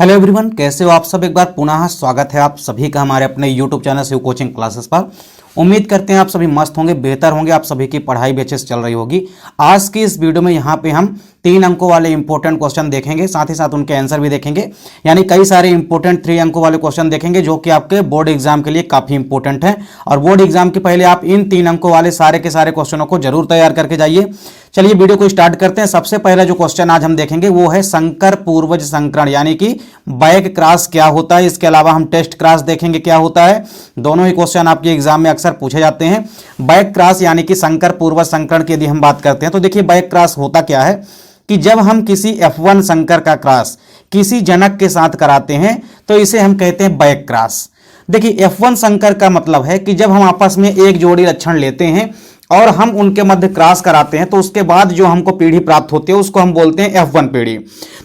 Hello everyone, कैसे हो आप सब। एक बार पुनः स्वागत है आप सभी का हमारे अपने YouTube channel Shiv coaching classes पर। उम्मीद करते हैं आप सभी मस्त होंगे, बेहतर होंगे, आप सभी की पढ़ाई भी अच्छे से चल रही होगी। आज की इस वीडियो में यहाँ पे हम 3 अंकों वाले इंपॉर्टेंट क्वेश्चन देखेंगे, साथ ही साथ उनके आंसर भी देखेंगे। यानी कई सारे इंपॉर्टेंट 3 अंकों वाले क्वेश्चन देखेंगे जो कि आपके बोर्ड एग्जाम के लिए काफी इंपॉर्टेंट है। और बोर्ड एग्जाम के पहले आप इन 3 अंकों वाले सारे के सारे क्वेश्चनों को जरूर तैयार करके जाइए। चलिए वीडियो को स्टार्ट करते हैं। सबसे पहला जो क्वेश्चन आज हम देखेंगे वो है संकर पूर्वज संकरण, यानी कि बैक क्रॉस क्या होता है। इसके अलावा हम टेस्ट क्रॉस देखेंगे क्या होता है। दोनों ही क्वेश्चन आपके एग्जाम में अक्सर पूछे जाते हैं। बैक क्रॉस यानी कि संकर पूर्वज संकरण की यदि हम बात करते हैं तो देखिए बैक क्रॉस होता क्या है कि जब हम किसी F1 संकर का क्रॉस किसी जनक के साथ कराते हैं तो इसे हम कहते हैं बैक क्रॉस। देखिए F1 संकर का मतलब है कि जब हम आपस में एक जोड़ी लक्षण लेते हैं और हम उनके मध्य क्रॉस कराते हैं तो उसके बाद जो हमको पीढ़ी प्राप्त होती है उसको हम बोलते हैं F1 पीढ़ी।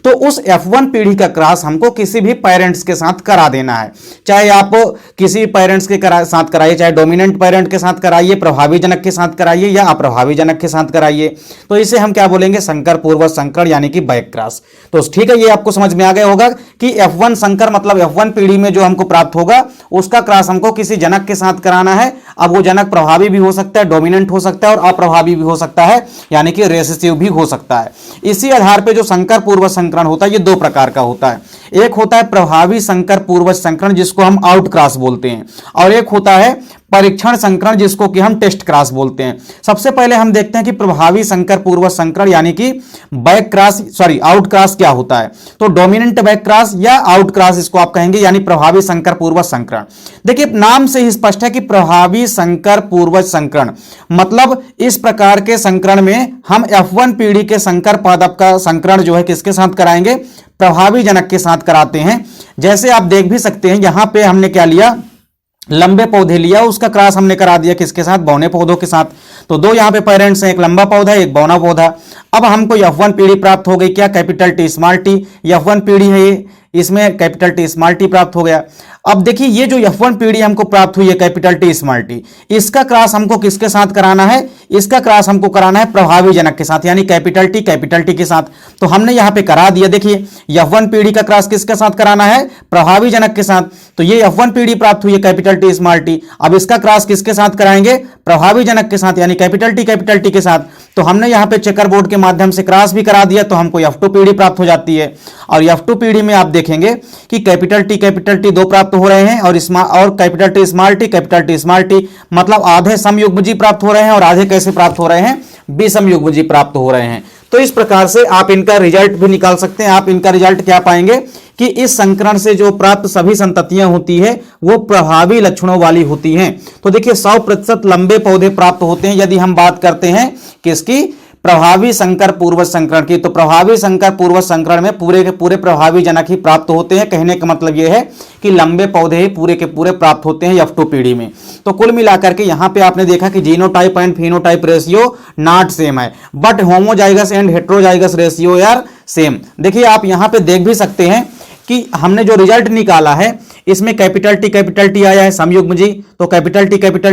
तो उस F1 पीढ़ी का क्रॉस हमको किसी भी पेरेंट्स के साथ करा देना है। चाहे आप किसी पेरेंट्स के साथ कराइए, चाहे डोमिनेंट पेरेंट के साथ कराइए, प्रभावी जनक के साथ कराइए या अप्रभावी जनक के साथ कराइए, तो इसे हम क्या बोलेंगे, संकर पूर्वज संकरण यानी कि बैक क्रॉस। तो ठीक है, ये आपको समझ में आ गया होगा कि F1 संकर मतलब F1 पीढ़ी में जो हमको प्राप्त होगा उसका क्रॉस हमको किसी जनक के साथ कराना है। अब वो जनक प्रभावी भी हो सकता है, डोमिनेंट हो सकता है और अप्रभावी भी हो सकता है, यानी कि रेसेसिव भी हो सकता है। इसी आधार पे जो संकर पूर्वज संकरण होता है ये 2 प्रकार का होता है। एक होता है प्रभावी संकर पूर्वज संकरण जिसको हम आउट क्रॉस बोलते हैं, और एक होता है परीक्षण संकरण जिसको कि हम टेस्ट क्रॉस बोलते हैं। सबसे पहले हम देखते हैं कि प्रभावी संकर पूर्वज संकरण यानी कि बैक क्रॉस आउट क्रॉस क्या होता है। तो डोमिनेंट बैक क्रॉस या आउट क्रॉस इसको आप कहेंगे, यानी प्रभावी संकर पूर्वज संकरण। देखिए नाम से ही स्पष्ट है कि प्रभावी संकर पूर्वज संकरण मतलब इस प्रकार के संकरण में हम F1 पीढ़ी के संकर पादप का संकरण जो है किसके साथ कराएंगे, प्रभावी जनक के साथ कराते हैं। जैसे आप देख भी सकते हैं यहां पे हमने क्या लिया, लंबे पौधे लिया, उसका क्रॉस हमने करा दिया किसके साथ, बौने पौधों के साथ। तो 2 यहां पे पेरेंट्स हैं, एक लंबा पौधा एक बौना पौधा। अब हमको F1 पीढ़ी प्राप्त हो गई, क्या, capital T small T. F1 पीढ़ी है ये, इसमें कैपिटल टी स्मॉल टी प्राप्त हो गया। अब देखिए ये जो F1 पीढ़ी हमको प्राप्त हुई है कैपिटल टी स्मॉल टी, इसका क्रॉस हमको किसके साथ कराना है, इसका क्रॉस हमको कराना है प्रभावी जनक के साथ, यानी कैपिटल टी के साथ। तो हमने यहां पे करा दिया। देखिए F1 पीढ़ी का क्रॉस किसके साथ कराना है, प्रभावी जनक के साथ। तो ये F1 पीढ़ी प्राप्त हुई है कैपिटल टी स्मॉल टी। अब इसका क्रॉस किसके साथ कराएंगे, प्रभावी जनक के साथ, यानी कैपिटल टी के साथ। तो हमने यहां पे चेकर बोर्ड के माध्यम से क्रॉस भी करा दिया, तो हमको F2 पीढ़ी प्राप्त हो जाती है। और F2 पीढ़ी में आप देखेंगे कि कैपिटल टी 2 प्राप्त हो रहे हैं और कैपिटल टी स्मॉल टी मतलब आधे समयुग्मजी प्राप्त हो रहे हैं और आधे कैसे प्राप्त हो रहे हैं, विषमयुग्मजी प्राप्त हो रहे हैं। तो इस प्रकार से आप इनका रिजल्ट भी निकाल सकते हैं। आप इनका रिजल्ट क्या पाएंगे कि इस संकरण से जो प्राप्त सभी संततियां होती है वो प्रभावी लक्षणों वाली होती हैं। तो देखिए 100% लंबे पौधे प्राप्त होते हैं यदि हम बात करते हैं किसकी, प्रभावी संकर पूर्वज संकरण की। तो प्रभावी संकर पूर्वज संकरण में पूरे के पूरे प्रभावी जनक ही प्राप्त होते हैं। कहने का मतलब यह है कि लंबे पौधे ही पूरे के पूरे प्राप्त होते हैं F2 पीढ़ी में। तो कुल मिलाकर के यहां पे आपने देखा कि genotype and phenotype ratio not same है, but homozygous and heterozygous ratio यार सेम। देखिए आप यहां पे देख भी सकते हैं कि हमने जो रिजल्ट निकाला है इसमें कैपिटल टी आया है समयुग्मजी। तो कैपिटल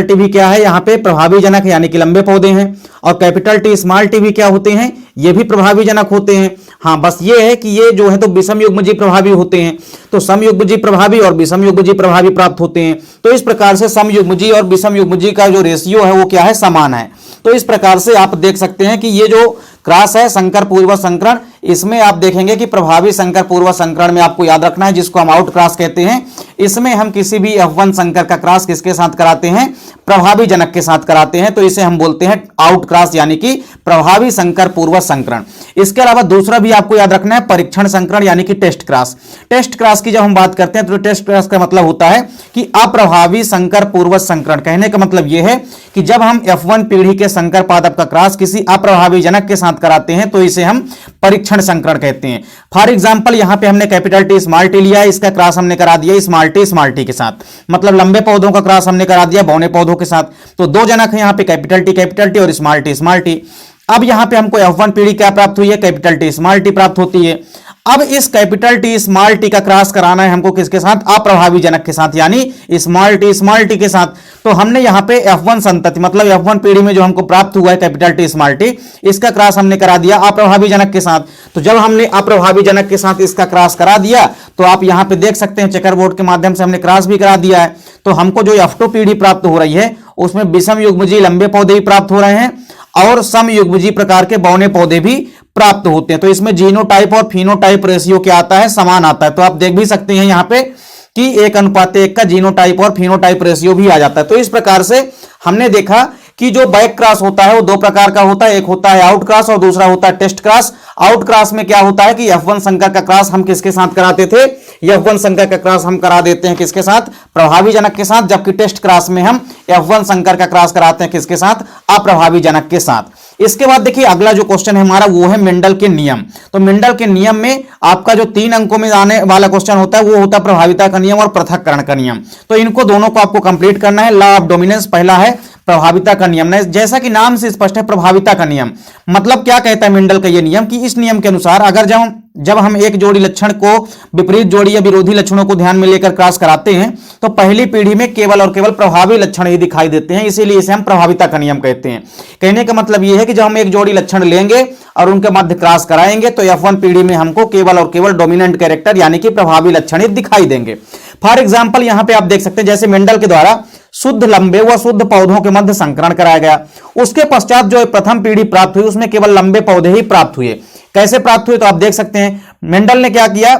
टी भी क्या है, यहाँ पे प्रभावी जनक है, यानी कि लंबे पौधे हैं। और कैपिटल टी स्मॉल टी भी क्या होते हैं, ये भी प्रभावी जनक होते हैं। हाँ बस ये है कि ये जो है तो विषमयुग्मजी प्रभावी होते हैं। तो समयुग्मजी प्रभावी और विषमयुग्मजी प्रभावी प्राप्त होते हैं। तो इस प्रकार से समयुग्मजी और विषमयुग्मजी का जो रेशियो है वो क्या है, समान है। तो इस प्रकार से आप देख सकते हैं कि ये जो क्रॉस है संकर पूर्वज संकरण, इसमें आप देखेंगे कि प्रभावी संकर पूर्वज संकरण में आपको याद रखना है जिसको हम आउट क्रॉस कहते हैं। इसमें हम किसी भी F1 संकर का क्रॉस किसके साथ कराते हैं, प्रभावी जनक के साथ कराते हैं। तो इसे हम बोलते हैं आउट क्रॉस यानी कि प्रभावी संकर पूर्वज संकरण। इसके अलावा दूसरा भी आपको याद रखना है परीक्षण संकरण यानी कि टेस्ट क्रॉस। टेस्ट क्रॉस की जब हम बात करते हैं तो टेस्ट क्रॉस का मतलब होता है कि अप्रभावी संकर पूर्वज संकरण। कहने का मतलब यह है कि जब हम F1 पीढ़ी के संकर पादप का क्रॉस किसी अप्रभावी जनक के साथ कराते हैं तो इसे हम परीक्षण संकरण कहते हैं। फॉर एग्जांपल यहां पे हमने कैपिटल टी स्मॉल टी लिया है, इसका क्रॉस हमने करा दिया स्मॉल टी के साथ, मतलब लंबे पौधों का क्रॉस हमने करा दिया बौने पौधों के साथ। तो 2 जनक है यहाँ पे कैपिटल टी और स्मॉल टी। अब यहां पे हमको F1 पीढ़ी क्या प्राप्त हुई है, कैपिटल टी स्मॉल टी प्राप्त होती है। अब इस कैपिटल टी स्मॉल टी का क्रॉस कराना है हमको किसके साथ? अप्रभावी जनक के साथ, यानी स्मॉल टी के साथ। तो हमने यहां पे F1 संतति मतलब F1 पीढ़ी में जो हमको प्राप्त हुआ है कैपिटल टी स्मॉल टी, इसका क्रॉस हमने करा दिया अप्रभावी जनक के साथ। तो जब हमने अप्रभावी जनक के साथ इसका क्रॉस करा दिया तो आप यहां पे देख सकते हैं चेकर बोर्ड के माध्यम से हमने क्रॉस भी करा दिया है। तो हमको जो F2 पीढ़ी प्राप्त हो रही है उसमें विषम युग्मजीय लंबे पौधे भी प्राप्त हो रहे हैं और सम युग्मजीय प्रकार के बौने पौधे भी प्राप्त होते हैं। तो इसमें जीनोटाइप और फिनोटाइप रेशियो क्या आता है? समान आता है। तो आप देख भी सकते हैं यहां पे कि 1:1 का जीनोटाइप और फिनोटाइप रेशियो भी आ जाता है। तो इस प्रकार से हमने देखा कि जो बैक क्रॉस होता है वो दो प्रकार का होता है, एक होता है आउट क्रॉस और दूसरा होता है टेस्ट क्रॉस। आउट क्रॉस में क्या होता है कि F1 संकर का क्रॉस हम किसके साथ कराते थे? F1 संकर का क्रॉस हम करा देते हैं किसके साथ? प्रभावी जनक के साथ। जबकि टेस्ट क्रॉस में हम F1 संकर का क्रॉस कराते हैं किसके साथ? अप्रभावी जनक के साथ। इसके बाद देखिए अगला जो क्वेश्चन है हमारा वो है मेंडल के नियम। तो मेंडल के नियम में आपका जो 3 अंकों में आने वाला क्वेश्चन होता है वो होता है प्रभाविता का नियम और पृथक्करण का नियम। तो इनको दोनों को आपको कंप्लीट करना है। लॉ ऑफ डोमिनेंस पहला है प्रभाविता का नियम। जैसा कि नाम से स्पष्ट है प्रभाविता का नियम मतलब क्या कहता है मेंडल का यह नियम कि इस नियम के अनुसार अगर जब हम एक जोड़ी लक्षण को विपरीत जोड़ी या विरोधी लक्षणों को ध्यान में लेकर क्रॉस कराते हैं तो पहली पीढ़ी में केवल और केवल प्रभावी लक्षण ही दिखाई देते हैं, इसीलिए इसे हम प्रभाविता का नियम कहते हैं। कहने का मतलब यह है कि जब हम एक जोड़ी लक्षण लेंगे और उनके मध्य क्रॉस कराएंगे तो F1 पीढ़ी में हमको केवल और केवल डोमिनेंट कैरेक्टर यानी कि प्रभावी लक्षण ही दिखाई देंगे। फॉर एग्जाम्पल यहां पर आप देख सकते हैं जैसे मेंडल के द्वारा शुद्ध लंबे व शुद्ध पौधों के मध्य संकरण कराया गया, उसके पश्चात जो प्रथम पीढ़ी प्राप्त हुई उसमें केवल लंबे पौधे ही प्राप्त हुए। कैसे प्राप्त हुए? तो आप देख सकते हैं मेंडल ने क्या किया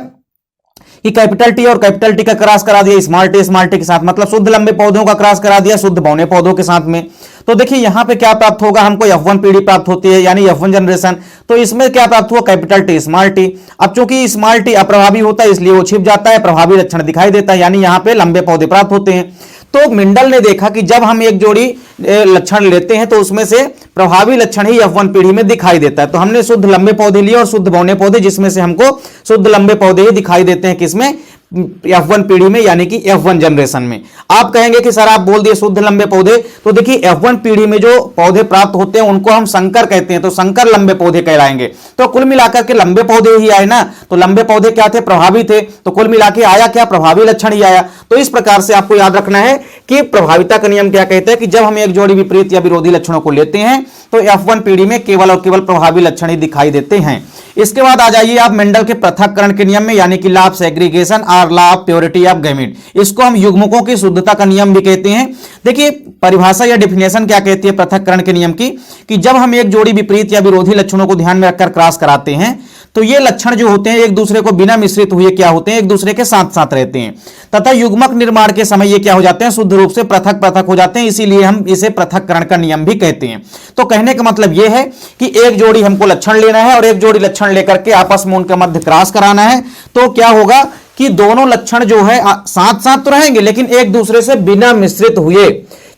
कि कैपिटल टी और कैपिटल टी का क्रॉस करा दिया स्मॉल टी के साथ, मतलब शुद्ध लंबे पौधों का क्रॉस करा दिया शुद्ध बौने पौधों के साथ में। तो देखिए यहां पे क्या प्राप्त होगा? हमको F1 पीढ़ी प्राप्त होती है यानी F1 जनरेशन। तो इसमें क्या प्राप्त हुआ? Capital T small T. अब चूंकि स्मॉल टी अप्रभावी होता है इसलिए वो छिप जाता है, प्रभावी लक्षण दिखाई देता है यानी यहां पे लंबे पौधे प्राप्त होते हैं। तो मेंडल ने देखा कि जब हम एक जोड़ी लक्षण लेते हैं तो उसमें से प्रभावी लक्षण ही F1 पीढ़ी में दिखाई देता है। तो हमने शुद्ध लंबे पौधे लिए और शुद्ध बौने पौधे, जिसमें से हमको शुद्ध लंबे पौधे ही दिखाई देते हैं किसमें? F1 पीढ़ी में यानी कि F1 जनरेशन में। आप कहेंगे कि सर आप बोल दिए शुद्ध लंबे पौधे, तो देखिए F1 पीढ़ी में जो पौधे प्राप्त होते हैं उनको हम संकर कहते हैं, तो संकर लंबे पौधे कहलाएंगे। तो कुल मिलाकर के लंबे पौधे ही आए ना, तो लंबे पौधे क्या थे? प्रभावी थे। तो कुल मिलाकर आया क्या? प्रभावी लक्षण ही आया। तो इस प्रकार से आपको याद रखना है कि प्रभाविता का नियम क्या कहता है कि जब हम एक जोड़ी विपरीत या विरोधी लक्षणों को लेते हैं तो F1 पीढ़ी में केवल और केवल प्रभावी लक्षण ही दिखाई देते हैं। इसके बाद आ जाइए आप मेंडल के पृथक्करण के नियम में यानी कि लॉ ऑफ सेग्रीगेशन और law of purity of gamete. इसको हम युग्मकों की शुद्धता का नियम भी कहते हैं। देखिए परिभाषा या डिफिनेशन क्या कहती है पृथक्करण के नियम की कि जब हम एक जोड़ी विपरीत या विरोधी लक्षणों को ध्यान में रखकर क्रॉस कराते हैं तो ये लक्षण जो होते हैं एक दूसरे को बिना मिश्रित हुए क्या होते हैं? एक दूसरे के साथ साथ रहते हैं तथा युग्मक निर्माण के समय ये क्या हो जाते हैं? शुद्ध रूप से पृथक पृथक हो जाते हैं, इसीलिए हम इसे पृथक्करण का नियम भी कहते हैं। तो कहने का मतलब ये है कि एक जोड़ी हमको लक्षण लेना है और एक जोड़ी लक्षण लेकर के आपस में उनके मध्य क्रॉस कराना है। तो क्या होगा कि दोनों लक्षण जो है साथ साथ तो रहेंगे लेकिन एक दूसरे से बिना मिश्रित हुए।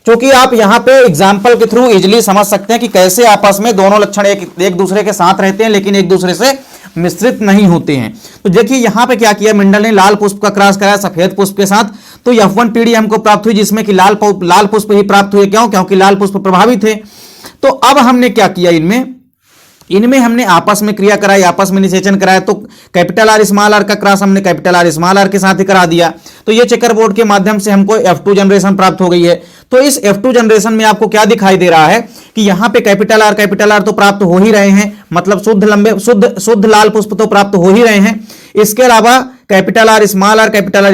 क्योंकि आप यहां पे एग्जाम्पल के थ्रू इजिली समझ सकते हैं कि कैसे आपस में दोनों लक्षण एक दूसरे के साथ रहते हैं लेकिन एक दूसरे से मिश्रित नहीं होते हैं। तो देखिए यहां पे क्या किया मेंडल ने? लाल पुष्प का क्रॉस कराया सफेद पुष्प के साथ। तो F1 पीढ़ी हमको प्राप्त हुई जिसमें कि लाल पुष्प ही प्राप्त हुए। क्यों? क्योंकि लाल पुष्प प्रभावी थे। तो अब हमने क्या किया इनमें हमने आपस में क्रिया कराई, आपस में निषेचन कराया। तो कैपिटल आर स्मॉल आर का क्रॉस हमने कैपिटल आर स्मॉल आर के साथ ही करा दिया। तो ये चेकर बोर्ड के माध्यम से हमको F2 जनरेशन प्राप्त हो गई है। तो इस F2 जनरेशन में आपको क्या दिखाई दे रहा है कि यहाँ पे कैपिटल आर तो प्राप्त हो ही रहे हैं, मतलब शुद्ध लाल पुष्प तो प्राप्त हो ही रहे हैं। इसके अलावा कैपिटल आर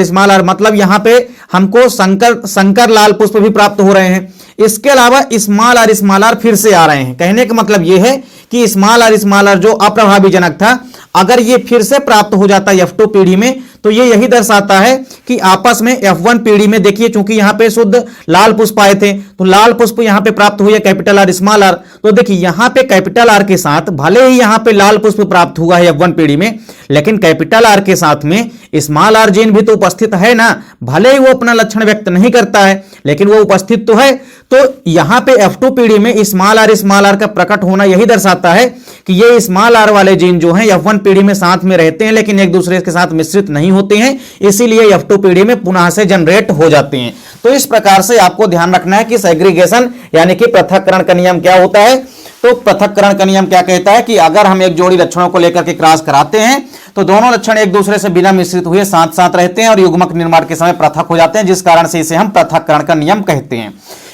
स्मॉल आर मतलब यहाँ पे हमको संकर लाल पुष्प भी प्राप्त हो रहे हैं। इसके अलावा स्मॉल आर फिर से आ रहे हैं। कहने का मतलब यह है कि स्मॉल आर जो अप्रभावी जनक था अगर ये फिर से प्राप्त हो जाता है F2 पीढ़ी में तो ये यही दर्शाता है कि आपस में F1 पीढ़ी में देखिए चूंकि यहां पे शुद्ध लाल पुष्प आए थे तो लाल पुष्प यहां पे प्राप्त हुए कैपिटल आर स्मॉल आर। तो देखिए यहां पे कैपिटल आर के साथ भले ही यहां पे लाल पुष्प प्राप्त हुआ है F1 पीढ़ी में लेकिन कैपिटल आर के साथ में स्मॉल आर जीन भी तो उपस्थित है ना। भले ही वो अपना लक्षण व्यक्त नहीं करता है लेकिन वो उपस्थित तो है। तो यहां पे F2 पीढ़ी में स्मॉल आर का प्रकट होना यही दर्शाता है कि ये स्मॉल आर वाले जीन जो हैं F1 पीढ़ी में साथ में रहते हैं लेकिन एक दूसरे के साथ मिश्रित नहीं होते हैं, इसीलिए F2 पीढ़ी में पुनः से जनरेट हो जाते हैं। तो इस प्रकार से आपको ध्यान रखना है कि सेग्रीगेशन यानी कि पृथक्करण का नियम क्या होता है। तो पृथक्करण का नियम क्या कहता है कि अगर हम एक जोड़ी लक्षणों को लेकर के क्रॉस कराते हैं तो दोनों लक्षण एक दूसरे से बिना मिश्रित हुए साथ साथ रहते हैं और युग्मक निर्माण के समय पृथक हो जाते हैं, जिस कारण से इसे हम पृथक्करण का नियम कहते हैं।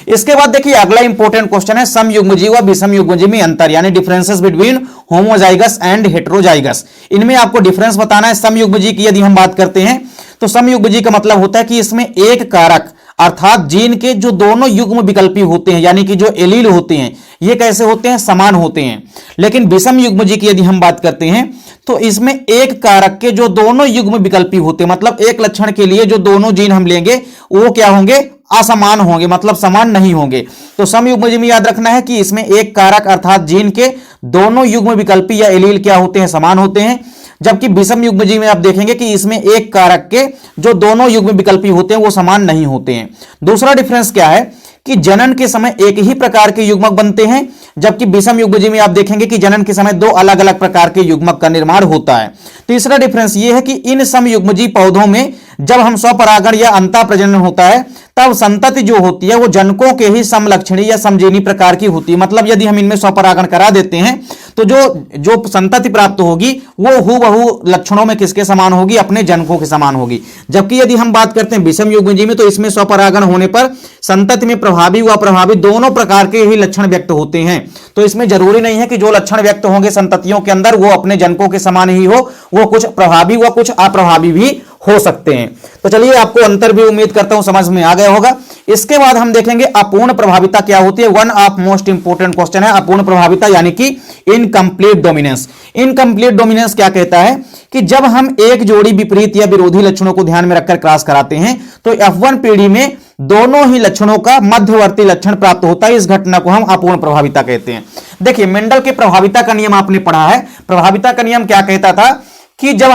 इसके बाद देखिए अगला इंपॉर्टेंट क्वेश्चन है समयुग्मजीव व विषमयुग्मजीव में अंतर, यानी differences between homozygous and heterozygous. इनमें आपको डिफरेंस बताना है। समयुग्मजीव की यदि हम बात करते हैं तो समयुग्मजीव का मतलब होता है कि इसमें एक कारक अर्थात जीन के जो दोनों युग्म विकल्पी होते हैं, यानी कि जो एलील होते हैं, ये कैसे होते हैं, समान होते हैं। लेकिन विषम युग्मजीव की यदि हम बात करते हैं तो इसमें एक कारक के जो दोनों युग्म विकल्पी होते हैं, मतलब एक लक्षण के लिए जो दोनों जीन हम लेंगे वो क्या होंगे, असमान होंगे, मतलब समान नहीं होंगे। तो समयुग्मजीव में याद रखना है कि इसमें एक कारक अर्थात जीन के दोनों युग्म विकल्पी या एलील क्या होते हैं, समान होते हैं। जबकि विषम युग्मजीव में आप देखेंगे कि इसमें एक कारक के जो दोनों युग्म विकल्पी होते हैं वो समान नहीं होते हैं। दूसरा डिफरेंस क्या है कि जनन के समय एक ही प्रकार के युग्मक बनते हैं, जबकि विषम युग्मजीव में आप देखेंगे कि जनन के समय दो अलग अलग प्रकार के युग्मक का निर्माण होता है। तीसरा डिफरेंस यह है कि इन समयुग्मजीव पौधों में जब हम स्वपरागण या अंतः प्रजनन होता है तब संतति जो होती है वो जनकों के ही समलक्षणी या समजीनी प्रकार की होती है। मतलब यदि हम इनमें स्वपरागण करा देते हैं तो जो संतति प्राप्त होगी वो हूबहू लक्षणों में किसके समान होगी, अपने जनकों के समान होगी। जबकि यदि हम बात करते हैं विषम युग्मजीव में तो इसमें स्वपरागण होने पर संतति में प्रभावी व अप्रभावी दोनों प्रकार के ही लक्षण व्यक्त होते हैं। तो इसमें जरूरी नहीं है कि जो लक्षण व्यक्त होंगे संततियों के अंदर वो अपने जनकों के समान ही हो, वो कुछ प्रभावी व कुछ अप्रभावी भी हो सकते हैं। तो चलिए आपको अंतर भी उम्मीद करता हूं समझ में आ गया होगा। इसके बाद हम देखेंगे अपूर्ण प्रभाविता क्या होती है। One of most important question है अपूर्ण प्रभाविता, यानी कि इनकम्प्लीट डोमिनेंस। इनकम्प्लीट डोमिनेंस क्या कहता है कि जब हम एक जोड़ी विपरीत या विरोधी लक्षणों को ध्यान में रखकर क्रॉस कराते हैं तो F1 पीढ़ी में दोनों ही लक्षणों का मध्यवर्ती लक्षण प्राप्त होता है। इस घटना को हम अपूर्ण प्रभाविता कहते हैं। देखिए मेंडल के प्रभाविता का नियम आपने पढ़ा है। प्रभाविता का नियम क्या कहता था कि जब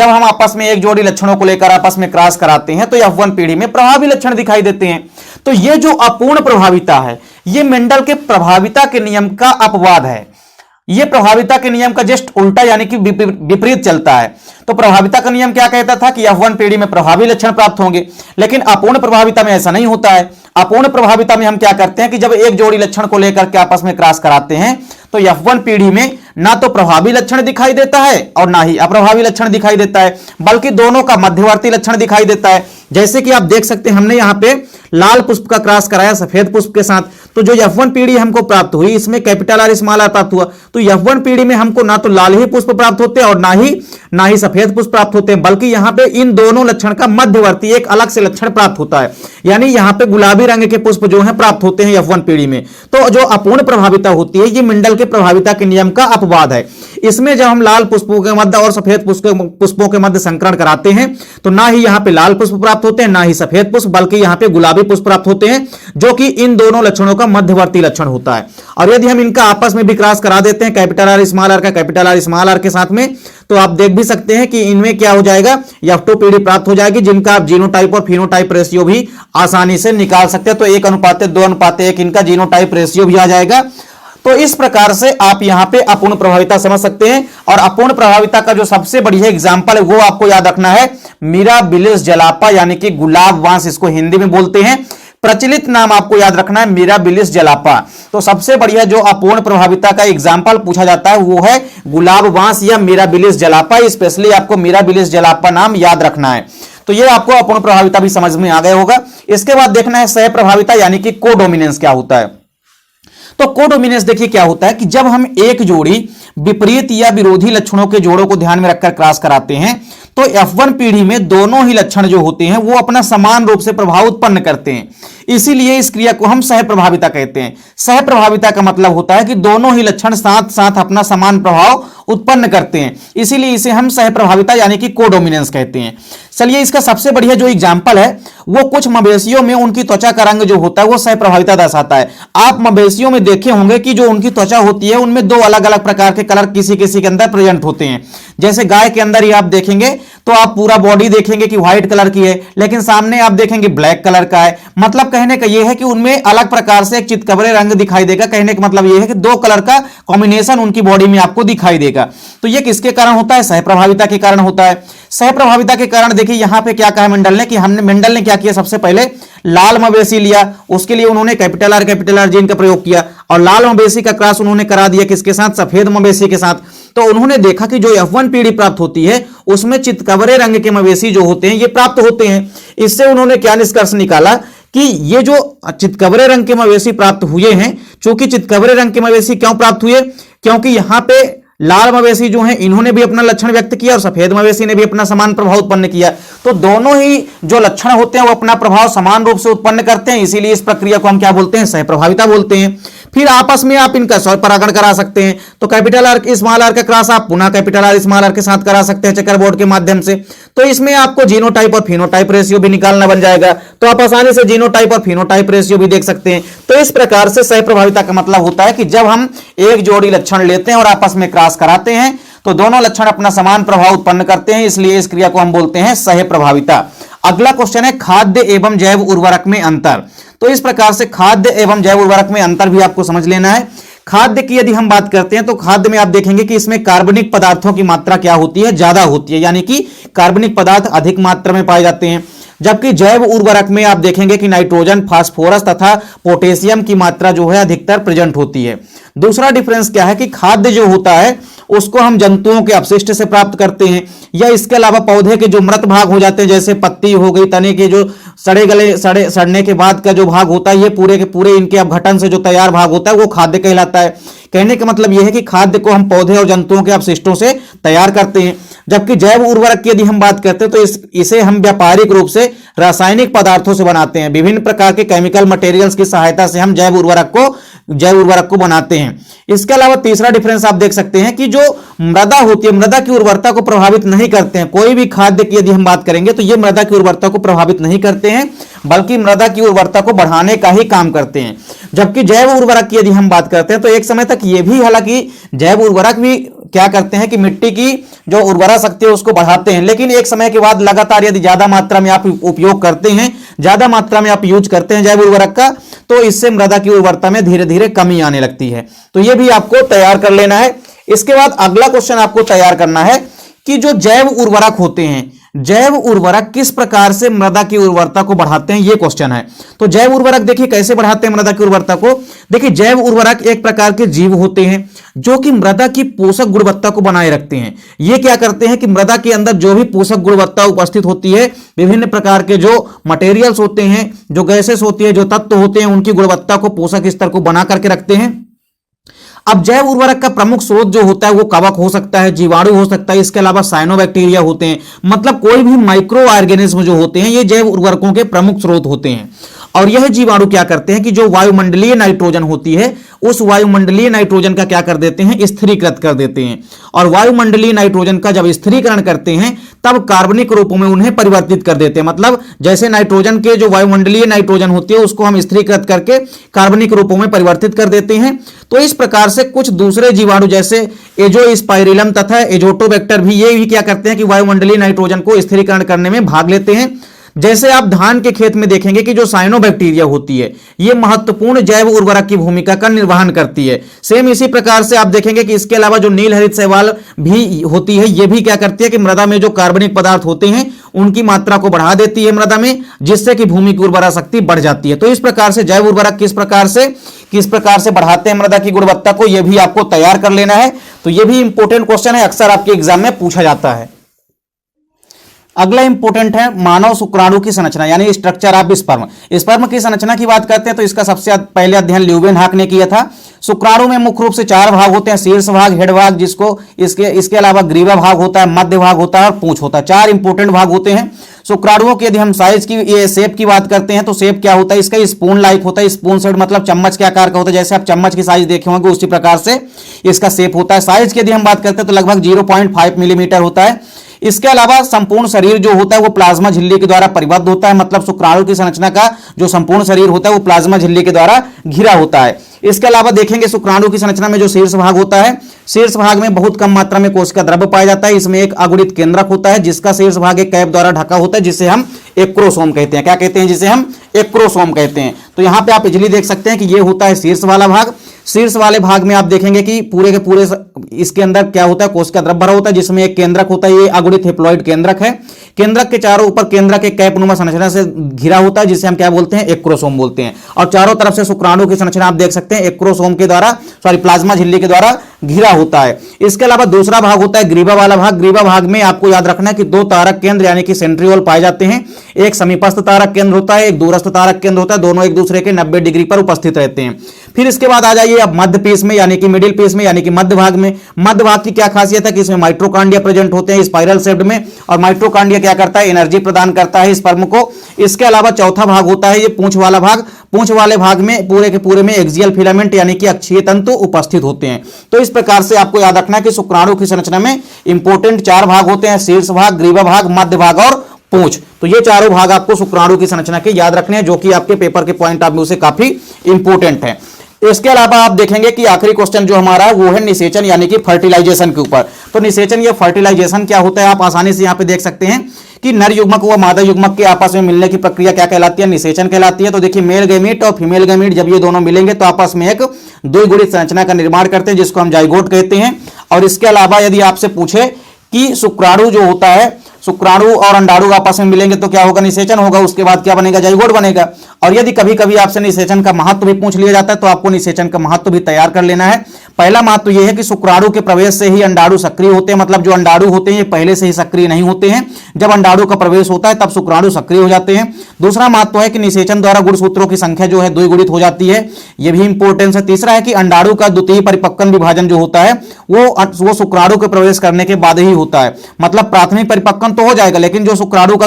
हम आपस में एक जोड़ी लक्षणों को लेकर आपस में क्रॉस कराते हैं तो F1 पीढ़ी में प्रभावी लक्षण दिखाई देते हैं। तो ये जो अपूर्ण प्रभाविता है ये मेंडल के प्रभाविता के नियम का अपवाद है। ये प्रभाविता के नियम का जस्ट उल्टा यानी कि विपरीत चलता है। तो प्रभाविता का नियम क्या कहता था कि F1 पीढ़ी में प्रभावी लक्षण प्राप्त होंगे, लेकिन अपूर्ण प्रभाविता में ऐसा नहीं होता है। अपूर्ण प्रभाविता में हम क्या करते हैं कि जब एक जोड़ी लक्षण को लेकर के आपस में क्रॉस कराते हैं तो F1 पीढ़ी में ना तो प्रभावी लक्षण दिखाई देता है और ना ही अप्रभावी लक्षण दिखाई देता है, बल्कि दोनों का मध्यवर्ती लक्षण दिखाई देता है। जैसे कि आप देख सकते हैं हमने यहाँ पे लाल पुष्प का क्रॉस कराया सफेद पुष्प के साथ, तो जो F1 पीढ़ी हमको प्राप्त हुई इसमें कैपिटल आर स्मॉल आर प्राप्त हुआ। तो F1 पीढ़ी में हमको ना तो लाल ही पुष्प प्राप्त होते हैं और ना ही सफेद पुष्प प्राप्त होते हैं, बल्कि यहाँ पे इन दोनों लक्षण का मध्यवर्ती एक अलग से लक्षण प्राप्त होता है। यानी यहाँ पे गुलाबी रंग के पुष्प जो है प्राप्त होते हैं F1 पीढ़ी में। तो जो अपूर्ण प्रभाविता होती है ये मेंडल के प्रभाविता के नियम का अपवाद है। इसमें जब हम लाल पुष्पों के मध्य और सफेद पुष्पों के मध्य संकरण कराते हैं तो ना ही यहाँ पे लाल पुष्प प्राप्त होते हैं ना ही सफेद पुष्प, बल्कि यहाँ पे गुलाबी पुष्प प्राप्त होते हैं जो कि इन दोनों लक्षणों का मध्यवर्ती लक्षण होता है। और यदि हम इनका आपस में भी क्रॉस करा देते हैं कैपिटल आर स्मॉल आर का कैपिटल आर स्मॉल आर के साथ में, तो आप देख भी सकते हैं कि इनमें क्या हो जाएगा, F2 पीढ़ी प्राप्त हो जाएगी जिनका आप जीनोटाइप और फिनोटाइप रेशियो भी आसानी से निकाल सकते हैं। तो 1:2:1 इनका जीनोटाइप रेशियो भी आ जाएगा। तो इस प्रकार से आप यहां पे अपूर्ण प्रभाविता समझ सकते हैं। और अपूर्ण प्रभाविता का जो सबसे बढ़िया एग्जांपल है वो आपको याद रखना है मिराबिलिस जलापा, यानी कि गुलाब बांस इसको हिंदी में बोलते हैं। प्रचलित नाम आपको याद रखना है मिराबिलिस जलापा। तो सबसे बढ़िया जो अपूर्ण प्रभाविता का एग्जाम्पल पूछा जाता है वो है गुलाब बांस या मिराबिलिस जलापा। स्पेशली आपको मिराबिलिस जलापा नाम याद रखना है। तो ये आपको अपूर्ण प्रभाविता भी समझ में आ गया होगा। इसके बाद देखना है सह प्रभाविता यानी कि कोडोमिनेंस क्या होता है। तो कोडोमिनेंस देखिए क्या होता है कि जब हम एक जोड़ी विपरीत या विरोधी लक्षणों के जोड़ों को ध्यान में रखकर क्रॉस कराते हैं तो F1 पीढ़ी में दोनों ही लक्षण जो होते हैं वो अपना समान रूप से प्रभाव उत्पन्न करते हैं। इसीलिए इस क्रिया को हम सह प्रभाविता कहते हैं। सह प्रभाविता का मतलब होता है कि दोनों ही लक्षण साथ साथ अपना समान प्रभाव उत्पन्न करते हैं, इसीलिए इसे हम सह प्रभाविता यानी कि कोडोमिनेंस कहते हैं। चलिए इसका सबसे बढ़िया जो एग्जाम्पल है वो कुछ मवेशियों में उनकी त्वचा का रंग जो होता है वो सह प्रभाविता दर्शाता है। आप मवेशियों में देखे होंगे कि जो उनकी त्वचा होती है उनमें दो अलग अलग प्रकार के कलर किसी किसी के अंदर प्रेजेंट होते हैं। जैसे गाय के अंदर ही आप देखेंगे तो आप पूरा बॉडी देखेंगे कि व्हाइट कलर की है, लेकिन सामने आप देखेंगे ब्लैक कलर का है। मतलब कहने का यह है कि उनमें अलग प्रकार से एक चितकबरे रंग दिखाई देगा। कहने का मतलब यह है कि दो कलर का कॉम्बिनेशन उनकी बॉडी में आपको दिखाई देगा। तो यह किसके कारण होता है, सह प्रभाविता के कारण होता है। सह प्रभाविता के कारण देखिए यहां पे क्या कहा मेंडल ने कि मेंडल ने क्या किया, सबसे पहले लाल मवेशी लिया, उसके लिए उन्होंने कैपिटल आर जीन का प्रयोग किया और लाल मवेशी का क्रॉस उन्होंने करा दिया किसके साथ, सफेद मवेशी के साथ। तो उन्होंने देखा कि जो F1 पीढ़ी प्राप्त होती है उसमें चितकबरे रंग के मवेशी जो होते हैं ये प्राप्त होते हैं। इससे उन्होंने क्या निष्कर्ष निकाला कि ये जो चितकबरे रंग के मवेशी प्राप्त हुए हैं, चूंकि चितकबरे रंग के मवेशी क्यों प्राप्त हुए, क्योंकि यहां पे लाल मवेशी जो हैं इन्होंने भी अपना लक्षण व्यक्त किया और सफेद मवेशी ने भी अपना समान प्रभाव उत्पन्न किया। तो दोनों ही जो लक्षण होते हैं वो अपना प्रभाव समान रूप से उत्पन्न करते हैं, इसीलिए इस प्रक्रिया को हम क्या बोलते हैं, सहप्रभाविता बोलते हैं। फिर आपस में आप इनका स्वपरागण करा सकते हैं। तो कैपिटल आर स्मॉल आर का क्रॉस आप पुनः कैपिटल आर स्मॉल आर के साथ करा सकते हैं चेकर बोर्ड के माध्यम से। तो इसमें आपको जीनोटाइप और फिनोटाइप रेशियो भी निकालना बन जाएगा, तो आप आसानी से जीनोटाइप और फिनोटाइप रेशियो भी देख सकते हैं। तो इस प्रकार से सहप्रभाविता का मतलब होता है कि जब हम एक जोड़ी लक्षण लेते हैं और आपस में क्रॉस कराते हैं तो दोनों लक्षण अपना समान प्रभाव उत्पन्न करते हैं, इसलिए इस क्रिया को हम बोलते हैं सहप्रभाविता। अगला क्वेश्चन है खाद्य एवं जैव उर्वरक में अंतर। तो इस प्रकार से खाद्य एवं जैव उर्वरक में अंतर भी आपको समझ लेना है। खाद्य की यदि हम बात करते हैं तो खाद्य में आप देखेंगे कि इसमें कार्बनिक पदार्थों की मात्रा क्या होती है, ज्यादा होती है, यानी कि कार्बनिक पदार्थ अधिक मात्रा में पाए जाते हैं। जबकि जैव उर्वरक में आप देखेंगे कि नाइट्रोजन, फास्फोरस तथा पोटेशियम की मात्रा जो है अधिकतर प्रेजेंट होती है। दूसरा डिफरेंस क्या है कि खाद्य जो होता है उसको हम जंतुओं के अपशिष्ट से प्राप्त करते हैं, या इसके अलावा पौधे के जो मृत भाग हो जाते हैं जैसे पत्ती हो गई, तने के जो सड़ने के बाद का जो भाग होता है, ये पूरे के पूरे इनके अपघटन से जो तैयार भाग होता है वो खाद्य कहलाता है। कहने का मतलब यह है कि खाद्य को हम पौधे और जंतुओं के अपशिष्टों से तैयार करते हैं। जबकि जैव उर्वरक की यदि हम बात करते हैं तो इसे हम व्यापारिक रूप से रासायनिक पदार्थों से बनाते हैं। विभिन्न प्रकार के केमिकल मटेरियल्स की सहायता से हम जैव उर्वरक को बनाते हैं। इसके अलावा तीसरा डिफरेंस आप देख सकते हैं कि जो मृदा होती है, मृदा की उर्वरता को प्रभावित नहीं करते हैं। कोई भी खाद्य की यदि हम बात करेंगे तो ये मृदा की उर्वरता को प्रभावित नहीं करते हैं, बल्कि मृदा की उर्वरता को बढ़ाने का ही काम करते हैं। जबकि जैव उर्वरक की यदि हम बात करते हैं तो एक समय तक ये भी, हालांकि जैव उर्वरक भी क्या करते हैं कि मिट्टी की जो उर्वरा शक्ति है उसको बढ़ाते हैं, लेकिन एक समय के बाद लगातार यदि ज्यादा मात्रा में आप उपयोग करते हैं, ज्यादा मात्रा में आप यूज करते हैं जैव उर्वरक का, तो इससे मृदा की उर्वरता में धीरे धीरे कमी आने लगती है। तो यह भी आपको तैयार कर लेना है। इसके बाद अगला क्वेश्चन आपको तैयार करना है कि जो जैव उर्वरक होते हैं, जैव उर्वरक किस प्रकार से मृदा की उर्वरता को बढ़ाते हैं, यह क्वेश्चन है। तो जैव उर्वरक देखिए कैसे बढ़ाते हैं मृदा की उर्वरता को। देखिए जैव उर्वरक एक प्रकार के जीव होते हैं जो कि मृदा की पोषक गुणवत्ता को बनाए रखते हैं। ये क्या करते हैं कि मृदा के अंदर जो भी पोषक गुणवत्ता उपस्थित होती है, विभिन्न प्रकार के जो मटेरियल्स होते हैं, जो गैसेस होती है, जो तत्व होते हैं, उनकी गुणवत्ता को, पोषक स्तर को बना करके रखते हैं। अब जैव उर्वरक का प्रमुख स्रोत जो होता है वो कवक हो सकता है, जीवाणु हो सकता है, इसके अलावा साइनोबैक्टीरिया होते हैं। मतलब कोई भी माइक्रो ऑर्गेनिज्म जो होते हैं ये जैव उर्वरकों के प्रमुख स्रोत होते हैं। और यह जीवाणु क्या करते हैं कि जो वायुमंडलीय नाइट्रोजन होती है उस वायुमंडलीय नाइट्रोजन का क्या कर देते हैं, स्थिरीकृत कर देते हैं। और वायुमंडलीय नाइट्रोजन का जब स्थिरीकरण करते हैं तब कार्बनिक रूपों में उन्हें परिवर्तित कर देते हैं। मतलब जैसे नाइट्रोजन के जो वायुमंडलीय नाइट्रोजन होती है उसको हम स्थिरीकृत करके कार्बनिक रूपों में परिवर्तित कर देते हैं। तो इस प्रकार से कुछ दूसरे जीवाणु जैसे एजोस्पाइरिलम तथा एजोटोबैक्टर भी ये भी क्या करते हैं कि वायुमंडलीय नाइट्रोजन को स्थिरीकरण करने में भाग लेते हैं। जैसे आप धान के खेत में देखेंगे कि जो साइनोबैक्टीरिया होती है ये महत्वपूर्ण जैव उर्वरक की भूमिका का निर्वहन करती है। सेम इसी प्रकार से आप देखेंगे कि इसके अलावा जो नील हरित शैवाल भी होती है ये भी क्या करती है कि मृदा में जो कार्बनिक पदार्थ होते हैं उनकी मात्रा को बढ़ा देती है मृदा में, जिससे कि भूमि की उर्वरा शक्ति बढ़ जाती है। तो इस प्रकार से जैव उर्वरक किस प्रकार से बढ़ाते हैं मृदा की गुणवत्ता को, यह भी आपको तैयार कर लेना है। तो यह भी इंपॉर्टेंट क्वेश्चन है, अक्सर आपके एग्जाम में पूछा जाता है। अगला इंपॉर्टेंट है मानव शुक्राणु की संरचना यानी स्ट्रक्चर ऑफ स्पर्म। स्पर्म की संरचना की बात करते हैं तो इसका सबसे पहले अध्ययन ल्यूवेनहॉक ने किया था। शुक्राणु में मुख्य रूप से 4 भाग होते हैं, शीर्ष भाग, हेड भाग, जिसको इसके अलावा ग्रीवा भाग होता है, मध्य भाग होता है और पूंछ होता है। 4 इंपॉर्टेंट भाग होते हैं शुक्राणुओं की। यदि हम साइज की, ये शेप की बात करते हैं तो शेप क्या होता है इसका, स्पून लाइक होता है। स्पून शेप मतलब चम्मच के आकार का होता है, जैसे आप चम्मच की साइज देखे होंगे उसी प्रकार से इसका शेप होता है। साइज की यदि हम बात करते हैं तो लगभग 0.5 मिलीमीटर होता है। इसके अलावा संपूर्ण शरीर जो होता है वो प्लाज्मा झिल्ली के द्वारा परिबद्ध होता है। मतलब शुक्राणु की संरचना का जो संपूर्ण शरीर होता है वो प्लाज्मा झिल्ली के द्वारा घिरा होता है। इसके अलावा देखेंगे शुक्राणु की संरचना में जो शीर्ष भाग होता है, शीर्ष भाग में बहुत कम मात्रा में कोशिका द्रव्य पाया जाता है। इसमें एक अगुणित केंद्रक होता है जिसका शीर्ष भाग एक कैप द्वारा ढका होता है, जिसे हम एक्रोसोम कहते हैं। क्या कहते हैं? जिसे हम एक्रोसोम कहते हैं। तो यहाँ पे आप इजिली देख सकते हैं कि ये होता है शीर्ष वाला भाग। शीर्ष वाले भाग में आप देखेंगे कि पूरे के पूरे इसके अंदर क्या होता है, कोशिका द्रव भरा होता है जिसमें एक केंद्रक होता है, ये अगुणित हेप्लॉइड केंद्रक है। केंद्रक के चारों ऊपर केंद्रक एक कैपनुमा संरचना से घिरा होता है जिसे हम क्या बोलते हैं, एक्रोसोम बोलते हैं। और चारों तरफ से शुक्राणु की संरचना आप देख सकते हैं एक्रोसोम के द्वारा, प्लाज्मा झिल्ली के द्वारा घिरा होता है। इसके अलावा दूसरा भाग होता है ग्रीवा वाला भाग। ग्रीवा भाग में आपको याद रखना है कि दो तारक केंद्र यानी कि सेंट्रियोल पाए जाते हैं। एक समीपस्थ तारक केंद्र होता है, एक दूरस्थ तारक केंद्र होता है, दोनों एक दूसरे के 90 डिग्री पर उपस्थित रहते हैं। फिर इसके बाद आ जाइए अब मध्य पीस में यानी कि मिडिल पीस में यानी कि मध्य भाग में। मध्य भाग की क्या खासियत है कि इसमें माइट्रोकांडिया प्रेजेंट होते हैं स्पाइरल शेप्ड में, और माइट्रोकांडिया क्या करता है, एनर्जी प्रदान करता है स्पर्म को। इसके अलावा चौथा भाग होता है ये पूंछ वाला भाग। पूंछ वाले भाग में पूरे के पूरे में एक्सियल फिलामेंट यानी कि अक्षीय तंतु उपस्थित होते हैं। तो इस प्रकार से आपको याद रखना है कि शुक्राणु की संरचना में इंपॉर्टेंट 4 भाग होते हैं, शीर्ष भाग, ग्रीवा भाग, मध्य भाग और पूंछ। तो ये चारों भाग आपको शुक्राणु की संरचना के याद रखने हैं, जो कि आपके पेपर के पॉइंट ऑफ व्यू से काफी इंपॉर्टेंट है। इसके अलावा आप देखेंगे कि आखिरी क्वेश्चन जो हमारा है वो है निषेचन यानी कि फर्टिलाइजेशन के ऊपर। तो निषेचन या फर्टिलाइजेशन क्या होता है, आप आसानी से यहां पे देख सकते हैं कि नर युग्मक व मादा युग्मक के आपस में मिलने की प्रक्रिया क्या कहलाती है, निषेचन कहलाती है। तो देखिए मेल गैमीट और फीमेल गैमीट जब ये दोनों मिलेंगे तो आपस में एक द्विगुणित संरचना का निर्माण करते हैं जिसको हम जाइगोट कहते हैं। और इसके अलावा यदि आपसे पूछे कि शुक्राणु जो होता है, शुक्राणु और अंडाणु आपस में मिलेंगे तो क्या होगा, निषेचन होगा, उसके बाद क्या बनेगा, जाइगोट बनेगा। और यदि कभी कभी आपसे निषेचन का महत्व भी पूछ लिया जाता है तो आपको निषेचन का महत्व भी तैयार कर लेना है। पहला महत्व यह है कि शुक्राणु के प्रवेश से ही अंडाणु सक्रिय होते हैं, मतलब जो अंडाणु होते हैं ये पहले से ही सक्रिय नहीं होते हैं, जब अंडाणु का प्रवेश होता है तब शुक्राणु सक्रिय हो जाते हैं। दूसरा महत्व है कि निषेचन द्वारा गुणसूत्रों की संख्या जो है द्विगुणित हो जाती है, यह भी इंपॉर्टेंस है। तीसरा है कि अंडाणु का द्वितीय परिपक्वन विभाजन जो होता है वो शुक्राणु के प्रवेश करने के बाद ही होता है, मतलब प्राथमिक परिपक्वन तो हो जाएगा लेकिन जो शुक्राणु का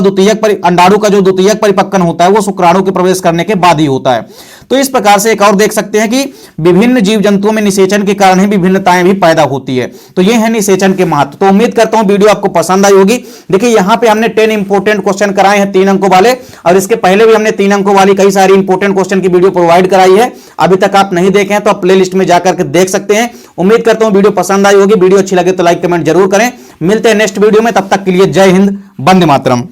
अंडाणु का जो द्वितीयक परिपक्वन होता है वो शुक्राणु के प्रवेश करने के बाद ही होता है। तो इस प्रकार से एक और देख सकते हैं कि विभिन्न जीव जंतुओं में निषेचन के कारण ही विभिन्नताएं भी पैदा होती है। तो ये है निषेचन के महत्व। तो उम्मीद करता हूं वीडियो आपको पसंद आई होगी। देखिए यहां पे हमने 10 इंपॉर्टेंट क्वेश्चन कराए हैं 3 अंकों वाले, और इसके पहले भी हमने 3 अंकों वाली कई सारी इंपॉर्टेंट क्वेश्चन की वीडियो प्रोवाइड कराई है। अभी तक आप नहीं देखे हैं तो आप प्ले लिस्ट में जाकर के देख सकते हैं। उम्मीद करता हूं वीडियो पसंद आई होगी। वीडियो अच्छी लगे तो लाइक कमेंट जरूर करें। मिलते हैं नेक्स्ट वीडियो में, तब तक के लिए जय हिंद, वंदे मातरम।